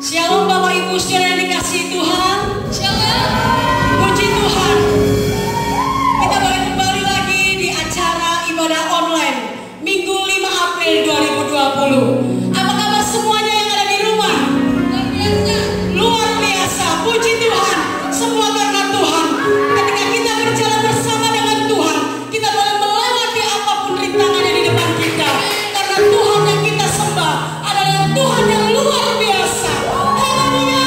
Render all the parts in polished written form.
Shalom Bapak Ibu saudara yang dikasihi Tuhan. Shalom. Puji Tuhan. Kita boleh kembali lagi di acara ibadah online Minggu 5 April 2020. Apa kabar semuanya yang ada di rumah? Luar biasa. Luar biasa. Puji Tuhan. Semua karena Tuhan. Ketika kita berjalan bersama dengan Tuhan, kita boleh melewati apapun rintangan yang di depan kita. Karena Tuhan yang kita sembah adalah Tuhan yang luar biasa. Haleluya.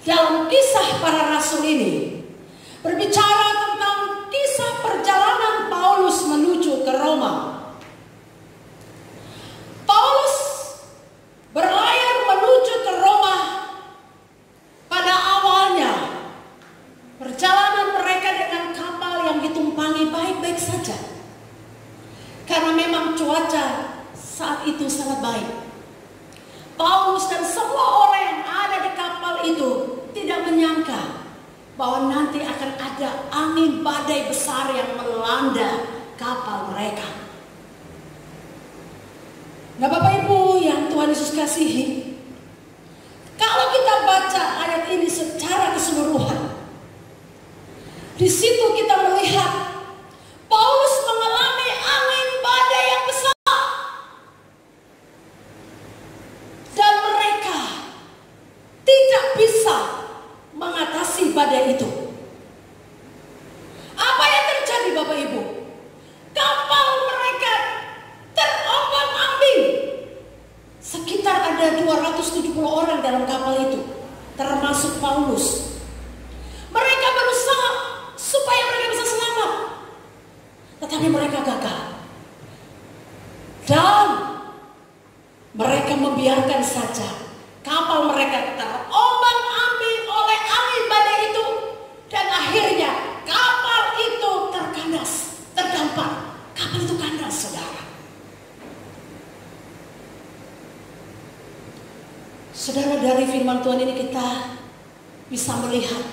Dalam Kisah Para Rasul ini sangat baik. Paulus dan semua orang yang ada di kapal itu tidak menyangka bahwa nanti akan ada angin badai besar yang melanda kapal mereka. Nah, Bapak Ibu yang Tuhan Yesus kasihi, kalau kita baca ayat ini secara keseluruhan, di situ kita melihat Paulus mengalami angin badai yang besar dan mereka tidak bisa mengatasi badai itu. Apa yang terjadi, Bapak Ibu? Kapal mereka terombang-ambing. Sekitar ada 270 orang dalam kapal itu, termasuk Paulus. Mereka berusaha supaya mereka bisa selamat, tetapi mereka gagal. Dan mereka membiarkan saja kapal mereka terombang-ambing oleh angin badai itu. Dan akhirnya kapal itu terkandas, terdampar. Kapal itu kandas, saudara. Saudara, dari firman Tuhan ini kita bisa melihat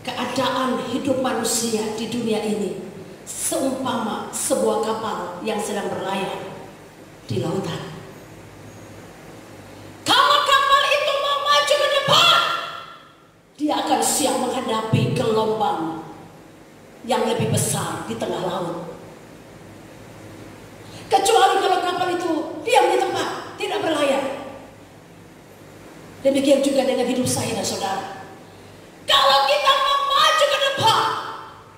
keadaan hidup manusia di dunia ini seumpama sebuah kapal yang sedang berlayar di lautan. Kalau kapal itu mau maju ke depan, dia akan siap menghadapi gelombang yang lebih besar di tengah laut. Kecuali kalau kapal itu diam di tempat, tidak berlayar. Demikian juga dengan hidup saya dan saudara. Kalau kita mau maju ke depan,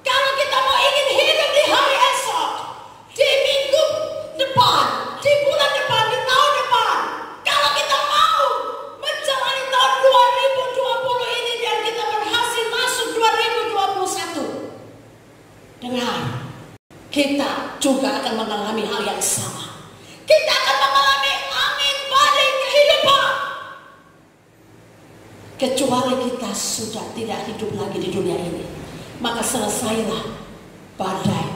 kalau kita mau ingin hidup di hari esok, di minggu depan, di bulan depan, di tahun depan, kalau kita mau menjalani tahun 2020 ini dan kita berhasil masuk 2021, dengar, kita juga akan mengalami hal yang sama. Kita akan mengalami angin badai kehidupan. Kecuali kita sudah tidak hidup lagi di dunia ini, maka selesailah badai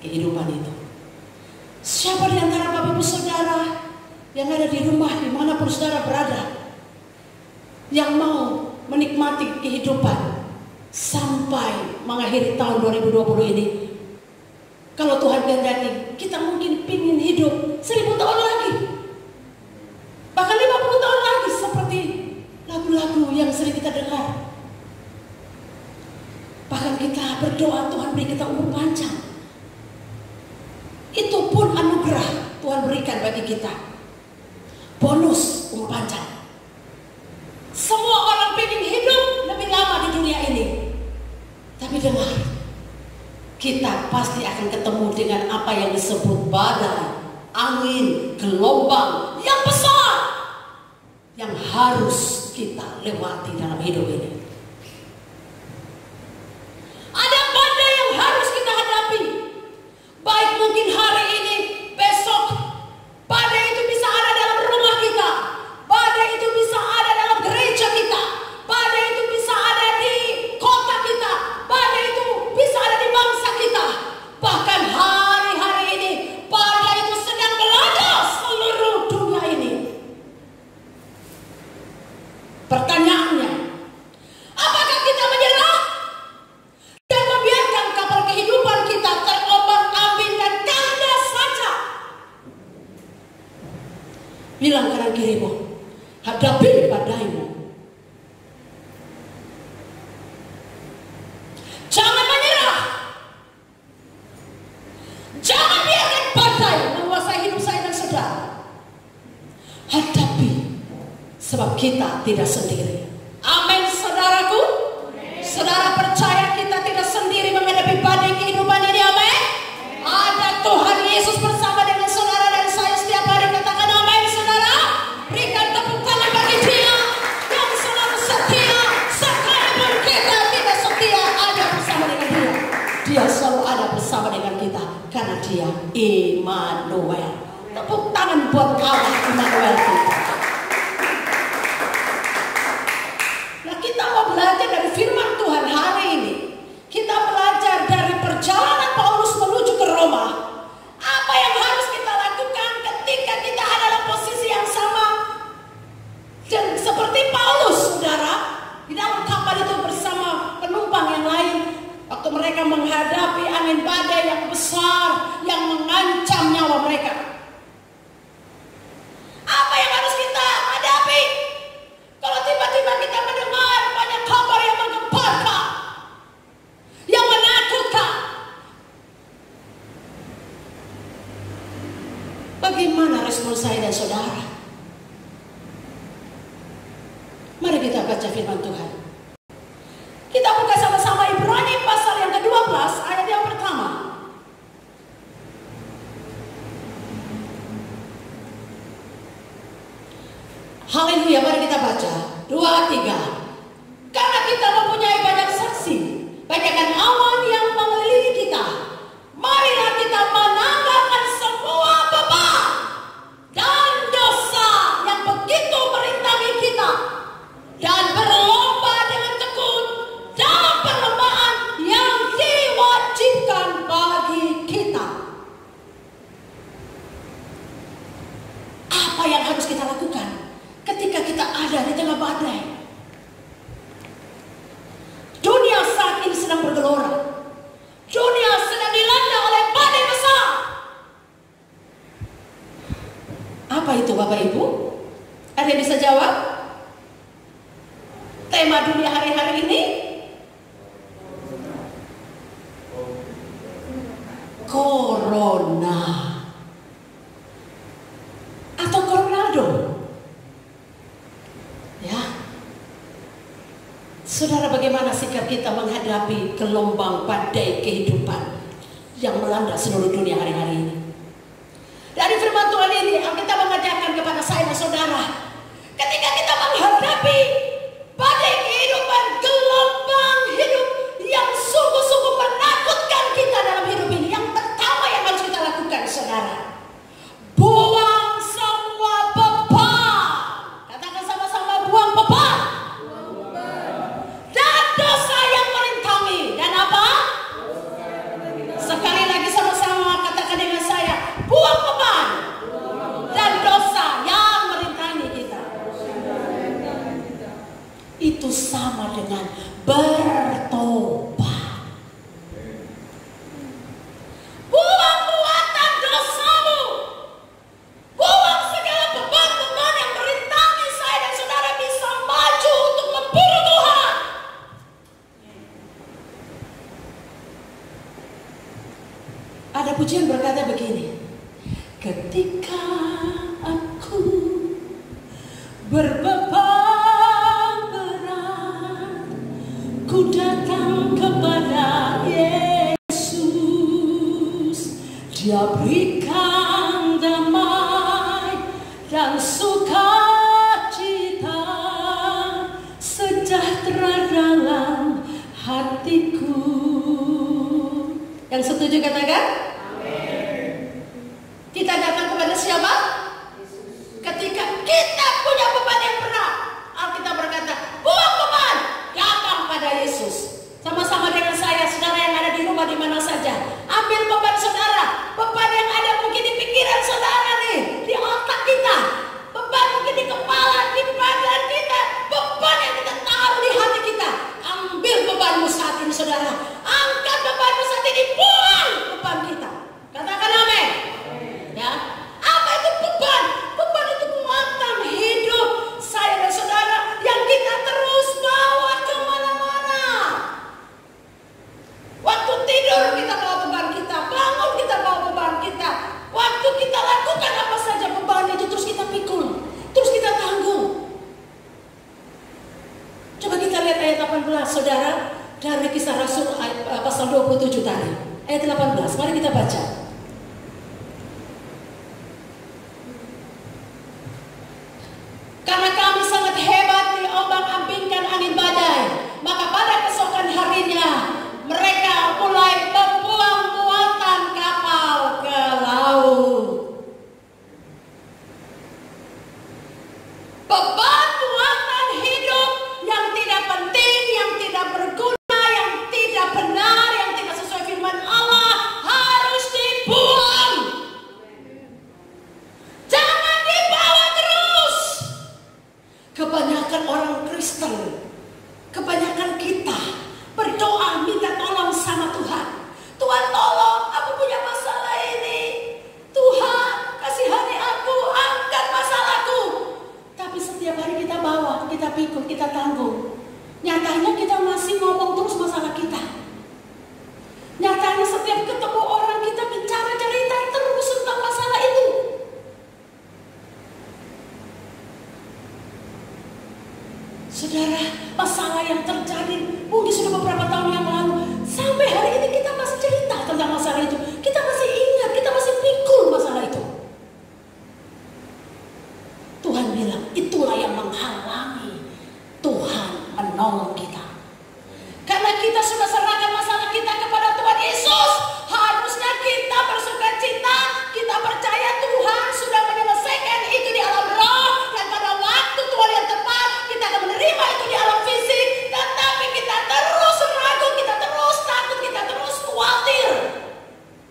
kehidupan itu. Siapa di antara Bapak Ibu Saudara yang ada di rumah, dimanapun saudara berada, yang mau menikmati kehidupan sampai mengakhiri tahun 2020 ini? Kalau Tuhan kehendaki, kita mungkin ingin hidup 1000 tahun lagi, bahkan 50 tahun lagi, seperti lagu-lagu yang sering kita dengar. Bahkan kita berdoa, Tuhan beri kita umur panjang. Itu pun anugerah Tuhan berikan bagi kita. Bonus umur panjang. Semua orang ingin hidup lebih lama di dunia ini. Tapi dengar, kita pasti akan ketemu dengan apa yang disebut badai, angin, gelombang yang besar yang harus kita lewati dalam hidup ini. Ada badai yang harus kita hadapi. Baik mungkin hari ini, besok. Badai itu bisa ada dalam rumah kita. Badai itu bisa ada dalam gereja kita. Badai itu bisa ada di kota kita. Badai itu bisa ada di bangsa kita. Bahkan hari-hari ini, badai itu sedang melanda seluruh dunia ini. Pertanyaannya, apakah kita menyerah dan membiarkan kapal kehidupan kita terombang-ambing dan kandas saja? Bilang kanan kirimu, hadapi badaimu. Jangan menyerah. Jangan biarkan badai menguasai hidup saya dan saudara. Hadapi. Sebab kita tidak sendiri. Amin, saudaraku. Saudara percaya kita tidak sendiri menghadapi badai kehidupan ini. Amin. Ada Tuhan Yesus bersama dengan saudara dan saya setiap hari. Katakan amin, saudara. Berikan tepuk tangan bagi Dia yang selalu setia. Sekalipun kita tidak setia, ada bersama dengan Dia. Dia selalu ada bersama dengan kita karena Dia Immanuel. Tepuk tangan buat Allah Immanuel kita. Kita mau belajar dari firman Tuhan hari ini. Kita belajar dari perjalanan Paulus menuju ke Roma. Apa yang harus kita lakukan ketika kita ada mereka menghadapi angin badai yang besar yang mengancam nyawa mereka. Apa yang harus kita hadapi? Kalau tiba-tiba kita mendengar banyak kabar yang menggemparkan, yang menakutkan, bagaimana respon saya dan saudara? Mari kita baca firman Tuhan. Kita buka sama-sama Ibrani pasal yang ke-12 ayat yang pertama. Haleluya, mari kita baca 2, 3. Karena kita mempunyai banyak saksi, bagaikan awan yang mengelilingi kita, marilah kita menanggalkan semua beban dan dosa yang begitu merintangi kita, dan berlomba dengan tekun dalam perlombaan yang diwajibkan bagi kita. Apa yang harus kita lakukan ketika kita ada di tengah badai? Dunia saat ini sedang bergelora. Dunia sedang dilanda oleh badai besar. Apa itu Bapak Ibu? Ada yang bisa jawab? Tema dunia hari-hari ini? Corona. Atau Coronado. Ya. Saudara, bagaimana sikap kita menghadapi gelombang badai kehidupan yang melanda seluruh dunia hari-hari ini? Dari firman Tuhan ini, Alkitab mengajarkan kepada saya dan saudara, ketika kita menghadapi badai kehidupan, gelombang hidup yang sungguh-sungguh menakutkan kita dalam hidup ini, yang pertama yang harus kita lakukan, saudara, buang semua beban. Katakan sama-sama, buang beban. Dan dosa yang merintangi. Dan apa? Sekali lagi sama-sama katakan dengan saya, buang beban dan dosa yang merintangi kita. Itu sama dengan bertobat. Buang muatan dosamu. Buang segala beban-beban yang merintangi saya dan saudara bisa maju untuk memburu Tuhan. Ada pujian berkata begini, ketika aku berbeban berat, ku datang kepada Yesus. Dia berikan damai dan sukacita, sejahtera dalam hatiku. Yang setuju katakan? Kita datang kepada siapa? Ketika kita punya beban yang berat, Alkitab berkata, buang beban, datang pada Yesus. Sama-sama dengan saya, saudara yang ada di rumah di mana saja, ambil beban saudara, beban yang ada mungkin di pikiran saudara nih, di otak kita, beban mungkin di kepala, di badan kita, beban yang kita taruh di hati kita. Ambil bebanmu saat ini, saudara. Angkat bebanmu saat ini, buang beban kita. Katakan amin. Ya, apa itu beban? Beban itu muatan hidup saya dan saudara yang kita terus bawa kemana-mana. Waktu tidur kita bawa beban kita, bangun kita bawa beban kita. Waktu kita lakukan apa saja, beban itu terus kita pikul, terus kita tanggung. Coba kita lihat ayat 18, saudara, dari Kisah Rasul pasal 27 tadi. Ayat 18, mari kita baca. Karena kami sangat hebat diombang-ambingkan angin badai, maka pada keesokan harinya mereka mulai membuang muatan kapal ke laut. Beban muatan hidup yang tidak penting, yang tidak berguna, yang tidak benar, yang tidak sesuai firman Allah harus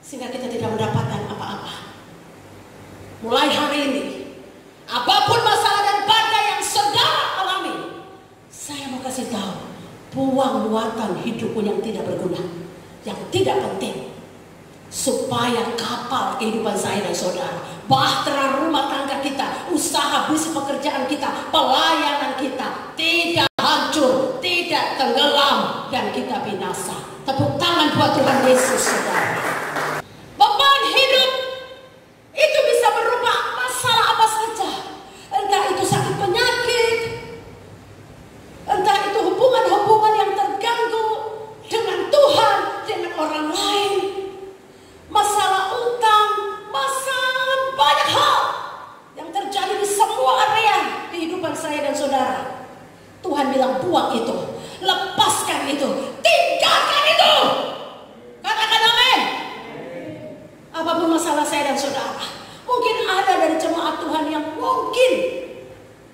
sehingga kita tidak mendapatkan apa-apa. Mulai hari ini, apapun masalah dan badai yang saudara alami, saya mau kasih tahu, buang muatan hidupmu yang tidak berguna, yang tidak penting, supaya kapal kehidupan saya dan saudara, bahtera rumah tangga kita, usaha bisnis pekerjaan kita, pelayanan kita tidak hancur, tidak tenggelam, dan kita binasa. Tepuk tangan buat Tuhan Yesus, saudara. Beban hidup itu bisa berupa masalah apa saja. Entah itu sakit penyakit, entah itu hubungan-hubungan yang terganggu dengan Tuhan, dengan orang lain, masalah utang, masalah banyak hal yang terjadi di semua area kehidupan saya dan saudara. Tuhan bilang buang itu, lepaskan itu, tinggalkan itu. Katakan amin. Apapun masalah saya dan saudara, mungkin ada dari jemaat Tuhan yang mungkin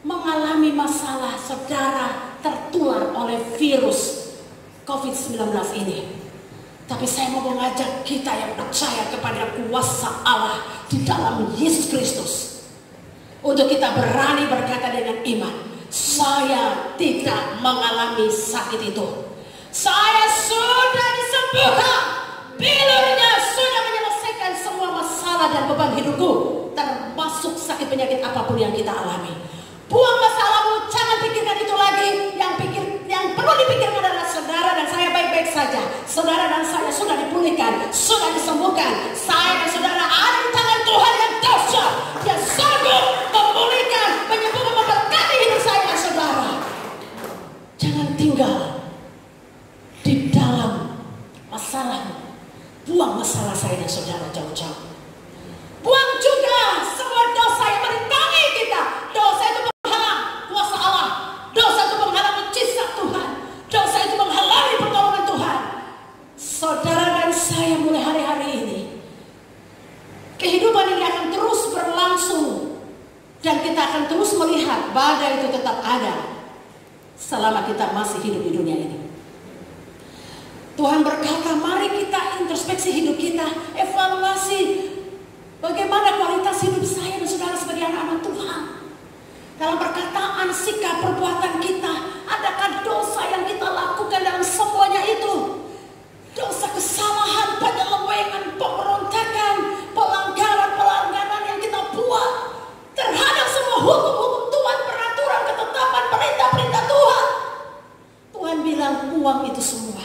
mengalami masalah saudara tertular oleh virus COVID-19 ini. Tapi saya mau mengajak kita yang percaya kepada kuasa Allah di dalam Yesus Kristus, untuk kita berani berkata dengan iman, saya tidak mengalami sakit itu. Saya sudah disembuhkan. Bilurnya sudah menyelesaikan semua masalah dan beban hidupku, termasuk sakit penyakit apapun yang kita alami. Buang masalahmu, jangan pikirkan itu lagi. Yang perlu dipikirkan adalah saudara dan saya baik-baik saja. Saudara dan saya sudah dipulihkan, sudah disembuhkan. Saya dan saudara ada di tangan Tuhan yang dahsyat. Dia sanggup memulihkan, menyembuhkan, memberkati hidup saya dan saudara. Jangan tinggal di dalam masalahmu. Buang masalah saya dan saudara jauh-jauh. Buang juga semua dosa yang merintangi kita. Dosa itu menghalang kuasa Allah. Dosa itu menghalang mujizat Tuhan. Dosa itu menghalangi pertolongan Tuhan. Saudara dan saya mulai hari-hari ini, kehidupan ini akan terus berlangsung, dan kita akan terus melihat badai itu tetap ada selama kita masih hidup di dunia ini. Tuhan berkata, mari kita introspeksi hidup kita, evaluasi bagaimana kualitas hidup saya dan saudara sebagai anak-anak Tuhan. Dalam perkataan, sikap, perbuatan kita, adakah dosa yang kita lakukan dalam semuanya itu? Dosa kesalahan, penyelewengan, pemberontakan, pelanggaran yang kita buat terhadap semua hukum-hukum Tuhan, peraturan, ketetapan, perintah-perintah Tuhan. Tuhan bilang, buang itu semua.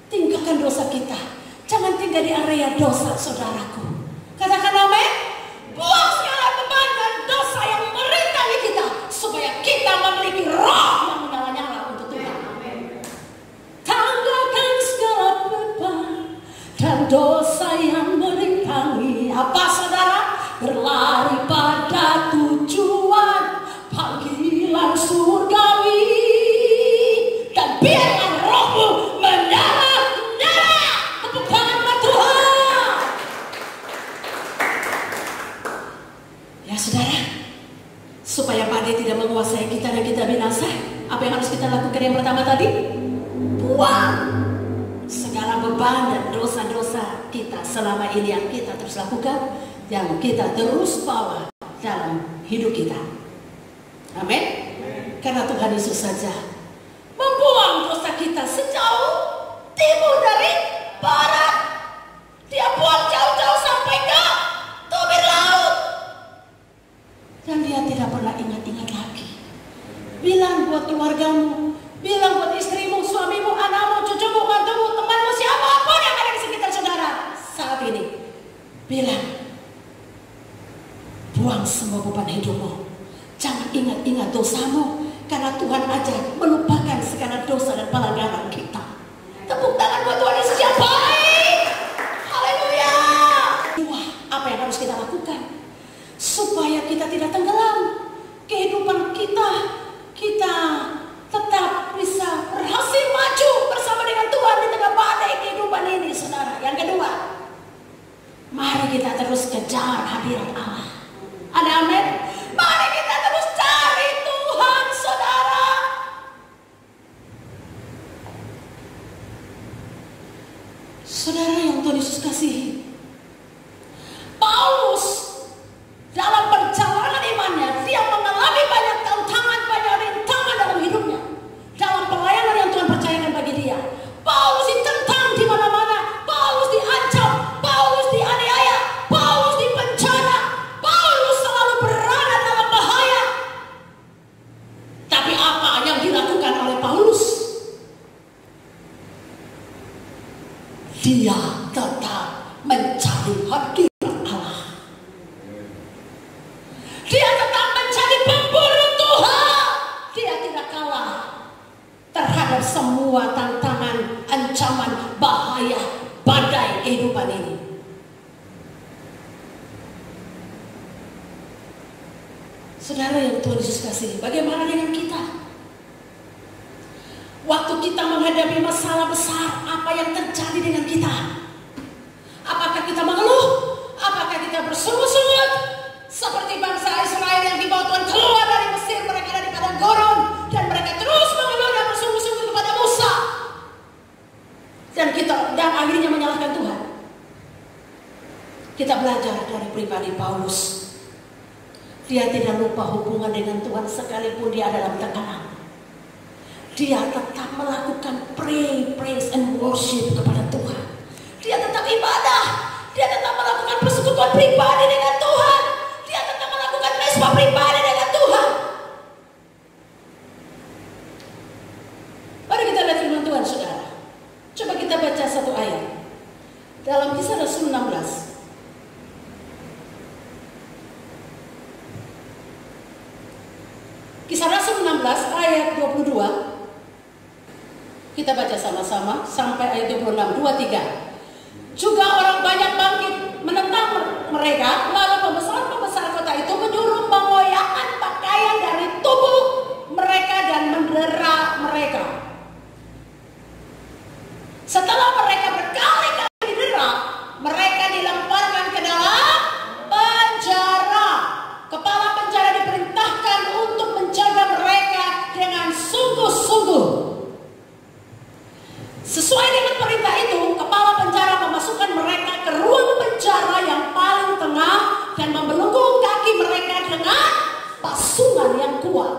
Tinggalkan dosa kita. Jangan tinggal di area dosa, saudaraku. Katakan amin. Buang segala beban dan dosa yang merintangi kita, supaya kita memiliki roh yang menyala-nyala untuk Tuhan. Tanggalkan segala beban dan dosa yang merintangi. Apa saudara? Berlari pada tujuan panggilan surgawi, dan biarkan rohmu menyala. Tepuk tangan buat Tuhan. Ya saudara, supaya badai tidak menguasai kita dan kita binasa, apa yang harus kita lakukan? Yang pertama tadi, buang segala beban dan dosa-dosa kita selama ini yang kita terus lakukan, yang kita terus bawa dalam hidup kita. Amin. Karena Tuhan Yesus saja membuang dosa kita sejauh timur dari barat. Dia buang jauh-jauh sampai ke tubir laut, dan dia tidak pernah ingat-ingat lagi. Bilang buat keluargamu, bilang buat istrimu, suamimu, anakmu, cucumu, mantumu, temanmu, siapapun yang ada di sekitar saudara saat ini, bilang, buang semua beban hidupmu. Jangan ingat-ingat dosamu, karena Tuhan aja melupakan segala dosa dan pelanggaran kita. Tepuk tangan buat Tuhan Yesus yang baik. Haleluya. Dua, apa yang harus kita lakukan supaya kita tidak tenggelam? Kehidupan kita tetap bisa berhasil maju bersama dengan Tuhan di tengah badai kehidupan ini, saudara. Yang kedua, mari kita terus kejar hadirat Allah. Ada amin? Mari kita terus cari Tuhan, saudara. Saudara yang Tuhan Yesus kasihi, dia tetap mencari hadirat Allah. Dia tetap mencari pemburu Tuhan. Dia tidak kalah terhadap semua tantangan, ancaman, bahaya, badai kehidupan ini. Saudara yang Tuhan Yesus kasih, bagaimana dengan kita? Waktu kita menghadapi masalah besar, apa yang terjadi dengan kita? Apakah kita mengeluh? Apakah kita bersungut-sungut? Seperti bangsa Israel yang dibawa Tuhan keluar dari Mesir, mereka dari padang gurun, dan mereka terus mengeluh dan bersungut-sungut kepada Musa. Dan akhirnya menyalahkan Tuhan. Kita belajar dari pribadi Paulus. Dia tidak lupa hubungan dengan Tuhan sekalipun dia dalam tekanan. Dia tetap melakukan praise and worship kepada Tuhan. Dia tetap ibadah. Dia tetap melakukan persekutuan pribadi dengan Tuhan. Dia tetap melakukan mesbah pribadi dengan Tuhan. Mari kita lihat firman Tuhan, saudara. Coba kita baca satu ayat dalam Kisah Rasul 16. Kisah Rasul 16 ayat 22. Kita baca sama-sama sampai ayat 26, 23. Juga orang banyak bangkit menentang mereka, lalu pembesar-pembesar kota itu menyuruh mengoyakkan pakaian dari tubuh mereka dan mendera mereka. Setelah mereka berkali-kali didera, mereka dilemparkan ke dalam penjara. Kepala penjara diperintahkan untuk menjaga mereka dengan sungguh-sungguh. Sesuai dengan perintah itu, kepala penjara memasukkan mereka ke ruang penjara yang paling tengah dan membelenggu kaki mereka dengan pasungan yang kuat.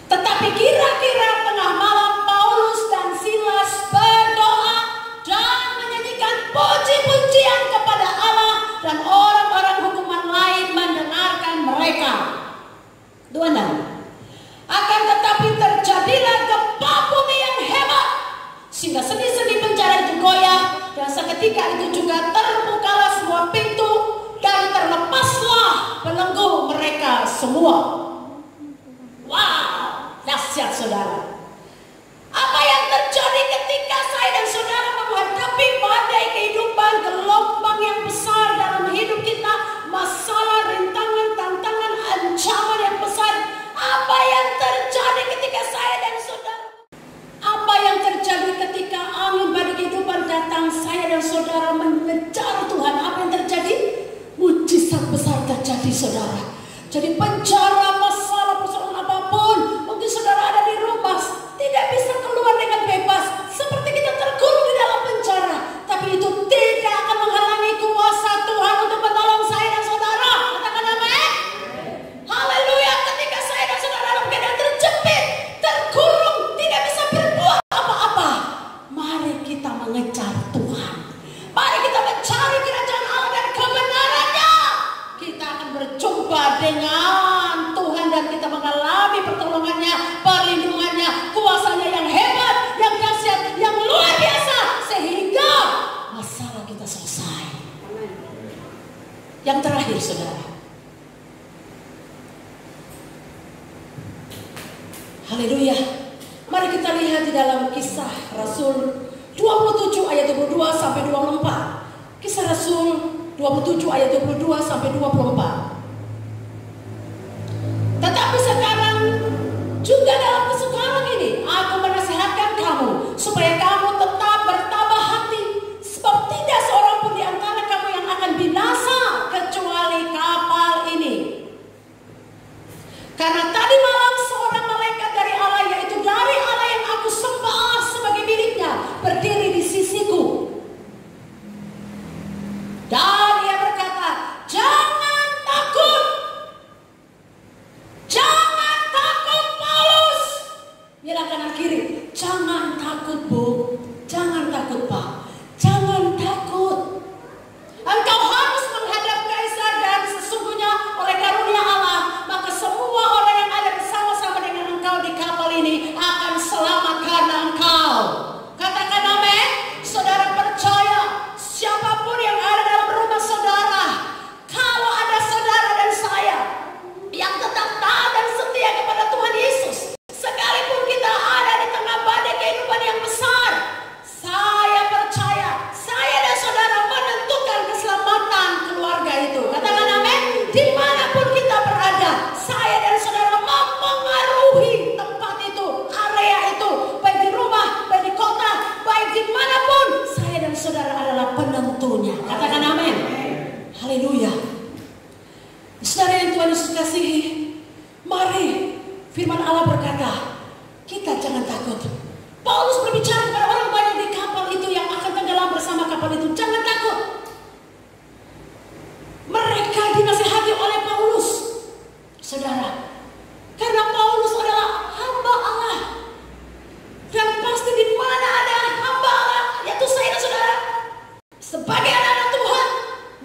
Tetapi kira-kira tengah malam Paulus dan Silas berdoa dan menyanyikan puji-pujian kepada Allah, dan orang-orang hukuman lain mendengarkan mereka. 26. Akan tetapi terjadilah gempa bumi yang hebat, sehingga sendi-sendi penjara itu goyah, dan seketika itu juga terbukalah semua pintu dan terlepaslah belenggu mereka semua. Wow, dahsyat saudara. Apa yang terjadi ketika saya dan saudara menghadapi badai kehidupan, gelombang yang besar dalam hidup kita, masalah, rintangan, tantangan, ancaman yang besar? Apa yang terjadi ketika saya dan saudara? Apa yang terjadi ketika angin badai kehidupan datang, saya dan saudara mengejar Tuhan? Apa yang terjadi? Mujizat besar terjadi, saudara. Jadi penjara, masalah, persoalan apapun, mungkin saudara ada di rumah, tidak bisa keluar dengan bebas, seperti kita terkurung di dalam penjara. Tapi itu tidak akan menghalangi kuasa Tuhan untuk menolong saya dan saudara. Katakan amin. Haleluya. Ketika saya dan saudara dalam keadaan terjepit, terkurung, tidak bisa berbuat apa-apa, mari kita mengejar Tuhan. Mari kita mencari kerajaan Allah dan kebenarannya. Kita akan berjumpa dengan Tuhan dan kita mengalami pertolongannya, perlindungannya, kuasanya yang hebat, yang dahsyat, yang luar biasa, sehingga masalah kita selesai. Yang terakhir, saudara. Haleluya. Mari kita lihat di dalam Kisah Rasul 27 ayat 22 sampai 24. Kisah Rasul 27 ayat 22 sampai 24. Tetapi sekarang juga dalam sekarang ini aku menasihatkan kamu supaya kamu tetap bertabah hati, sebab tidak seorang pun di antara kamu yang akan binasa kecuali kapal ini. Karena tadi malam seorang malaikat dari Allah, yaitu dari Allah yang aku sembah sebagai miliknya, berdiri di sisiku. Dan dia berkata, jangan takut. waktunya. Katakan amin. Haleluya. Saudara yang Tuhan Yesus kasihi, mari firman Allah berkata, kita jangan takut. Paulus berbicara kepada orang banyak di kapal itu yang akan tenggelam bersama kapal itu. Jangan takut. Mereka dinasihati oleh Paulus, saudara, karena Paulus adalah hamba Allah. Dan pasti di mana ada hamba Allah, yaitu saya dan saudara, sebagai anak-anak Tuhan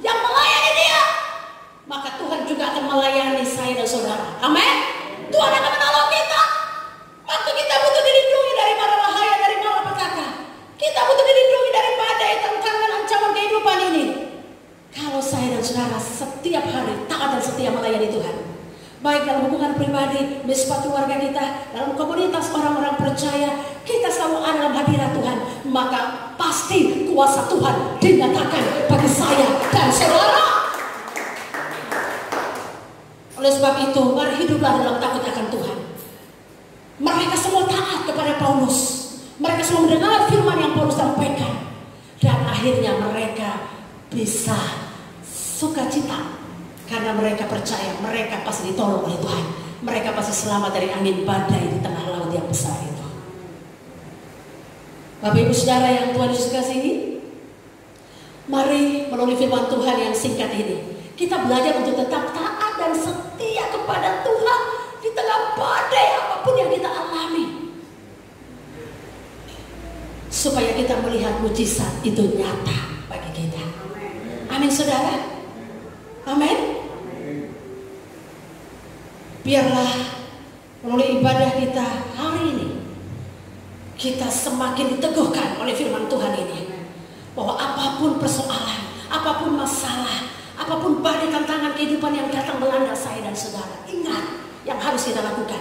yang melayani Dia, maka Tuhan juga akan melayani saya dan saudara. Amin. Tuhan akan menolong kita. Waktu kita butuh dilindungi dari mara bahaya, dari malapetaka, kita butuh dilindungi dari badai, tantangan, ancaman kehidupan ini. Kalau saya dan saudara setiap hari taat dan setia melayani Tuhan, baik dalam hubungan pribadi, mesbah keluarga kita, dalam komunitas orang-orang percaya, kita selalu ada dalam hadirat Tuhan, maka pasti kuasa Tuhan dinyatakan bagi saya dan saudara. Oleh sebab itu, mari hiduplah dalam takut akan Tuhan. Mereka semua taat kepada Paulus. Mereka semua mendengar firman yang Paulus sampaikan. Dan akhirnya mereka bisa sukacita. Karena mereka percaya mereka pasti ditolong oleh Tuhan. Mereka pasti selamat dari angin badai di tengah laut yang besar itu. Bapak Ibu Saudara yang Tuhan Yesus kasihi, mari melalui firman Tuhan yang singkat ini, kita belajar untuk tetap taat dan setia kepada Tuhan di tengah badai apapun yang kita alami, supaya kita melihat mujizat itu nyata bagi kita. Amin saudara. Amin. Biarlah melalui ibadah kita hari ini, kita semakin diteguhkan oleh firman Tuhan ini, bahwa apapun persoalan, apapun masalah, apapun badai tantangan kehidupan yang datang melanda saya dan saudara, ingat yang harus kita lakukan.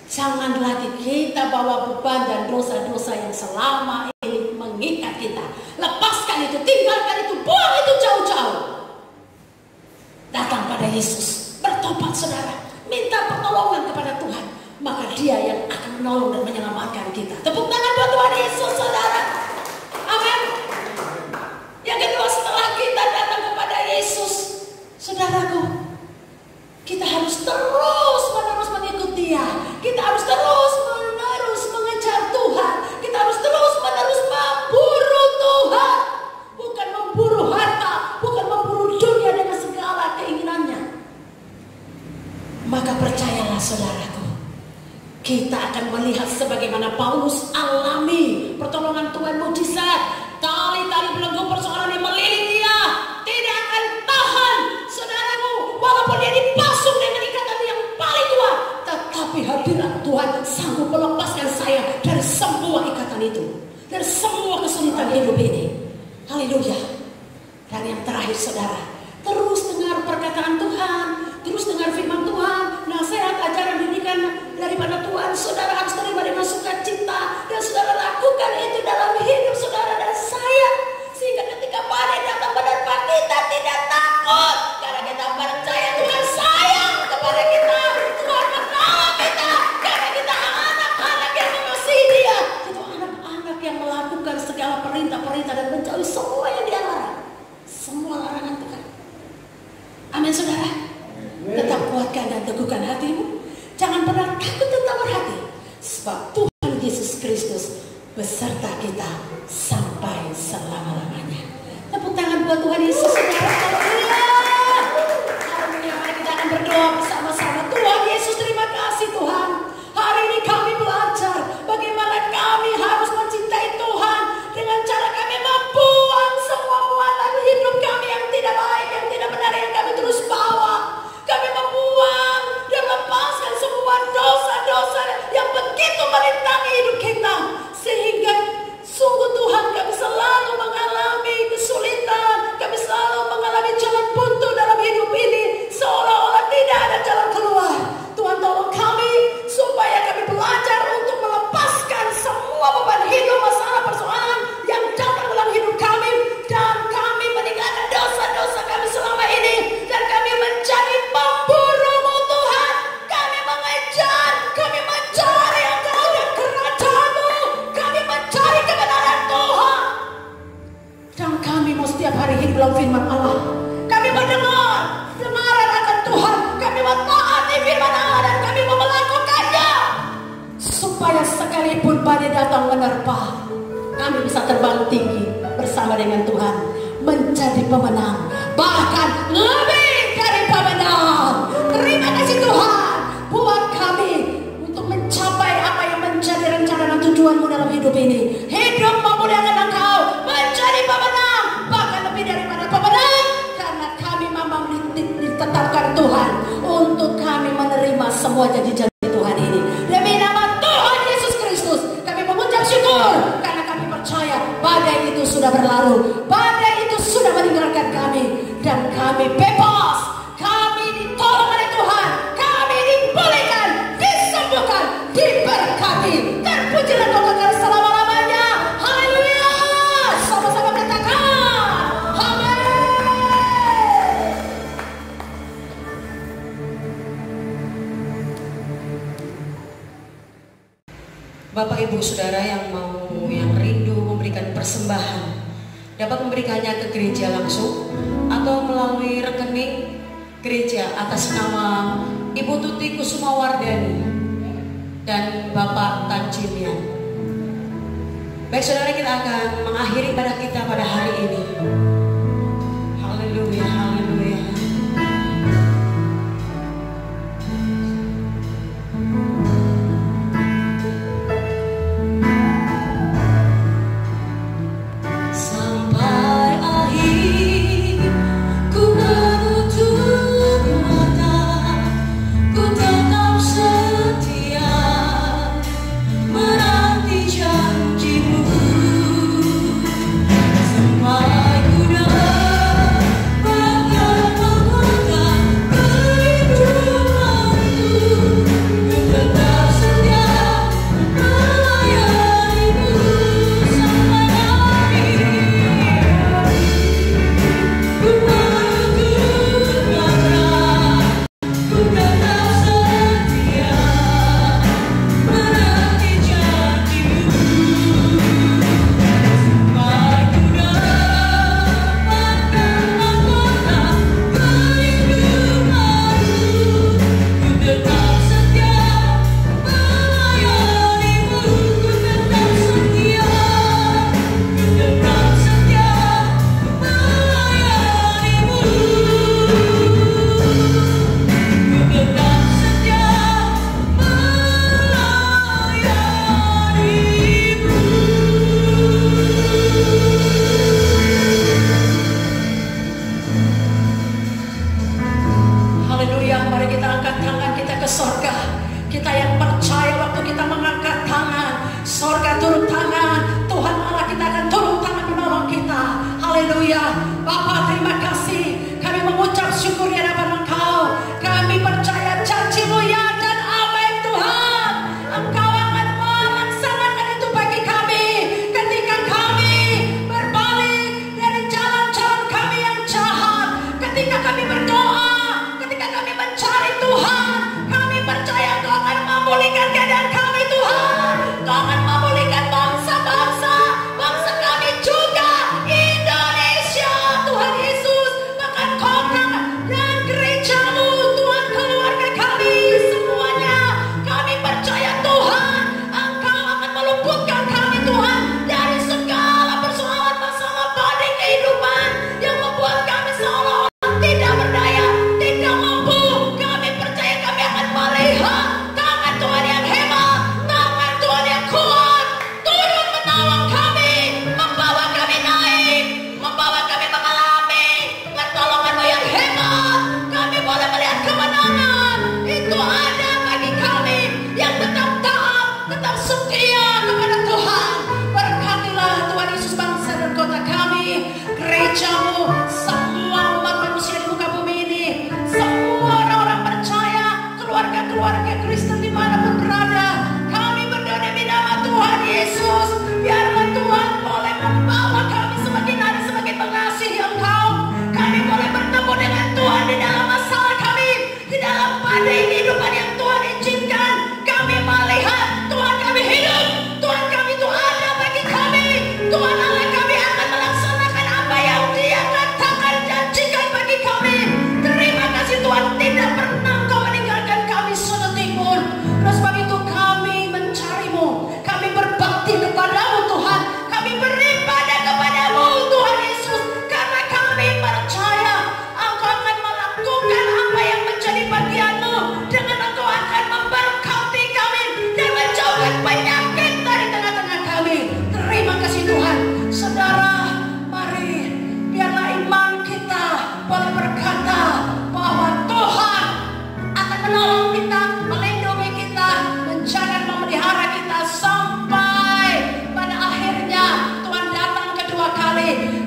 Jangan lagi kita bawa beban dan dosa-dosa yang selama ini mengikat kita. Lepaskan itu, tinggalkan itu, buang itu jauh-jauh. Datang pada Yesus, bertobat saudara, minta pertolongan kepada Tuhan, maka Dia yang akan menolong dan menyelamatkan kita. Tepuk tangan buat Tuhan Yesus saudara. Amin. Yang kedua, setelah kita datang kepada Yesus, saudaraku, kita harus terus-menerus mengikut Dia. Kita harus terus-menerus mengejar Tuhan. Kita harus terus-menerus memburu Tuhan. Bukan memburu harta, bukan memburu dunia dengan segala keinginannya. Maka percayalah saudaraku, kita akan melihat sebagaimana Paulus alami pertolongan Tuhan, mujizat. Tali-tali belenggu persoalan yang melilit dia tidak akan tahan, saudaraku. Walaupun dia dipasung dengan ikatan yang paling kuat, tetapi hadirat Tuhan sanggup melepaskan saya dari semua ikatan itu, dari semua kesulitan hidup ini. Haleluya. Dan yang terakhir saudara, terus dengar perkataan Tuhan, terus dengar firman Tuhan, nasihat, ajaran, didikan daripada Tuhan. Saudara harus terima dengan sukacita, dan saudara lakukan itu dalam hidup saudara dan saya, sehingga ketika badai datang menerpa kita tidak takut, karena kita percaya Tuhan sayang kepada kita, Tuhan menolong kita, karena kita anak-anak yang mengasihi Dia. Itu anak-anak yang melakukan segala perintah-perintah dan menjauhi semua yang Dia larang, semua larangan Tuhan. Amin saudara. Tetap kuatkan dan teguhkan hatimu. Jangan pernah takut tetap berhati, sebab Tuhan Yesus Kristus beserta kita sampai selama-lamanya. Tepuk tangan buat Tuhan Yesus saudara. Haleluya. Haleluya. Mari kita akan berdoa bersama-sama. Tuhan Yesus, terima kasih Tuhan. Hari ini kami belajar bagaimana kami harus mencintai Tuhan dengan cara kami membuang semua muatan hidup kami yang tidak baik, yang tidak benar, yang kami terus bawa. Kami membuang dan lepaskan semua dosa-dosa yang begitu merintangi hidup kita, sehingga sungguh Tuhan kami selalu mengalami kesulitan, kami selalu setiap hari hidup dalam firman Allah. Kami mendengar kebenaran akan Tuhan. Kami mentaati firman Allah dan kami mau melakukannya. Supaya sekalipun badai datang menerpa, kami bisa terbang tinggi bersama dengan Tuhan, menjadi pemenang, bahkan lebih dari pemenang. Terima kasih Tuhan buat kami untuk mencapai apa yang menjadi rencana dan tujuanmu dalam hidup ini. Hidup memuliakan Engkau, menjadi pemenang, bahkan lebih daripada pemenang, karena kami memang ditetapkan Tuhan untuk kami menerima semua janji-janji Tuhan ini. Demi nama Tuhan Yesus Kristus kami mengucap syukur, karena kami percaya badai itu sudah berlalu, badai itu sudah meninggalkan kami, dan kami bebas. Kami ditolong oleh Tuhan, kami dipulihkan, disembuhkan, diberkati. Terpujilah Tuhan kekal selama-lamanya. Haleluya. Sama-sama katakan amin. Bapak Ibu Saudara yang rindu memberikan persembahan, dapat memberikannya ke gereja langsung atau melalui rekening gereja atas nama Ibu Tuti Kusumawardani dan Bapak Tanjilian. Baik saudara, kita akan mengakhiri ibadah kita pada hari ini. Haleluya, haleluya. Sampai akhir ku menutup mata, ku tetap setia menanti janjimu. Sampai ku dapatkan mahkota kehidupanku, ku tetap setia melayanimu sampai akhir. Ku menutup mata, ku tetap setia menanti janjimu. Sampai ku dapatkan mahkota kehidupanku, ku tetap setia melayanimu. Ku tetap setia, ku tetap setia melayanimu. Ku tetap setia melayanimu. Haleluya, mari kita angkat tangan kita ke sorga. Kita yang percaya waktu kita mengangkat tangan, sorga turun tangan, Tuhan Allah kita akan turun tangan menolong kita. Haleluya. Bapa, terima kasih, kami mengucap syukur di hadapan Engkau. Kami percaya janji-Mu ya dan amin Tuhan. Engkau akan melaksanakan itu bagi kami ketika kami berbalik dari jalan-jalan kami yang jahat, ketika kami berdoa, ketika kami mencari Tuhan. Kami percaya Engkau akan memulihkan keadaan kami Tuhan. Engkau akan memulihkan bangsa-bangsa, bangsa kami juga Indonesia.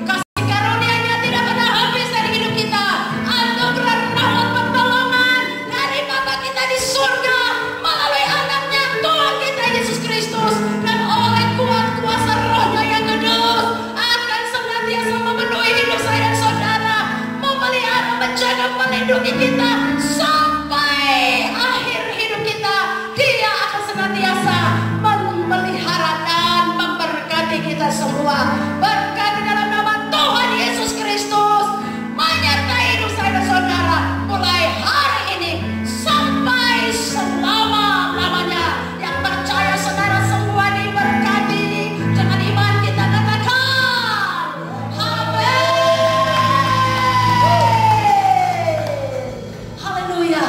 Kasih karunia-Nya tidak pernah habis dari hidup kita. Anugerah rahmat pertolongan dari Bapa kita di surga melalui anaknya Tuhan kita Yesus Kristus, dan oleh kuat kuasa Roh-Nya yang kudus akan senantiasa memenuhi hidup saya dan saudara, memelihara, menjaga, melindungi kita sampai akhir hidup kita. Dia akan senantiasa memelihara dan memberkati kita semua. Berkat di dalam nama Tuhan Yesus Kristus menyertai hidup saya dan saudara mulai hari ini sampai selama-lamanya. Yang percaya saudara semua diberkati. Dengan iman kita katakan amin. Haleluya.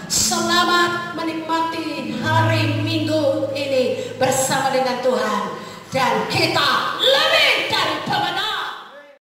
Selamat menikmati hari Minggu ini bersama dengan Tuhan, dan kita lebih